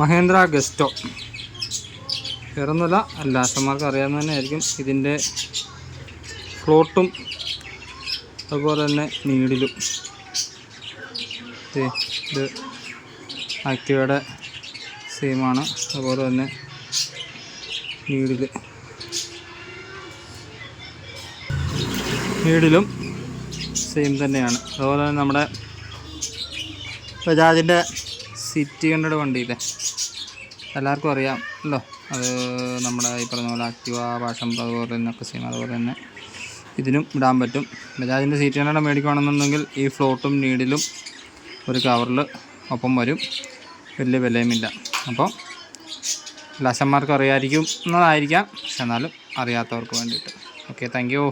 മഹേന്ദ്ര ഗസ്റ്റോ വേറൊന്നുമില്ല, ലാസ്റ്റർമാർക്ക് അറിയാവുന്ന തന്നെ ആയിരിക്കും. ഇതിൻ്റെ ഫ്ലോട്ടും അതുപോലെ തന്നെ നീഡിലും. ഇത് ആക്ടിവയുടെ സെയിമാണ്. അതുപോലെ തന്നെ നീഡിലും സെയിം തന്നെയാണ്. അതുപോലെ തന്നെ നമ്മുടെ ബജാജിൻ്റെ സിറ്റി 100 വണ്ടിയില്ലേ, എല്ലാവർക്കും അറിയാമല്ലോ. അത് നമ്മുടെ ഈ പറഞ്ഞ പോലെ ആക്ടിവ, പാഷൻ അതുപോലെ തന്നെ ഒക്കെ സെയിം. അതുപോലെ തന്നെ ഇതിനും ഇടാൻ പറ്റും. ബജാജിൻ്റെ സിറ്റി 100 മേടിക്കുകയാണെന്നുണ്ടെങ്കിൽ ഈ ഫ്ലോട്ടും നീഡിലും ഒരു കവറിൽ ഒപ്പം വരും. വലിയ വിലയുമില്ല. അപ്പോൾ ലാശന്മാർക്ക് അറിയാമായിരിക്കും എന്നതായിരിക്കാം, പക്ഷെ എന്നാലും അറിയാത്തവർക്ക് വേണ്ടിയിട്ട്. Okay, thank you.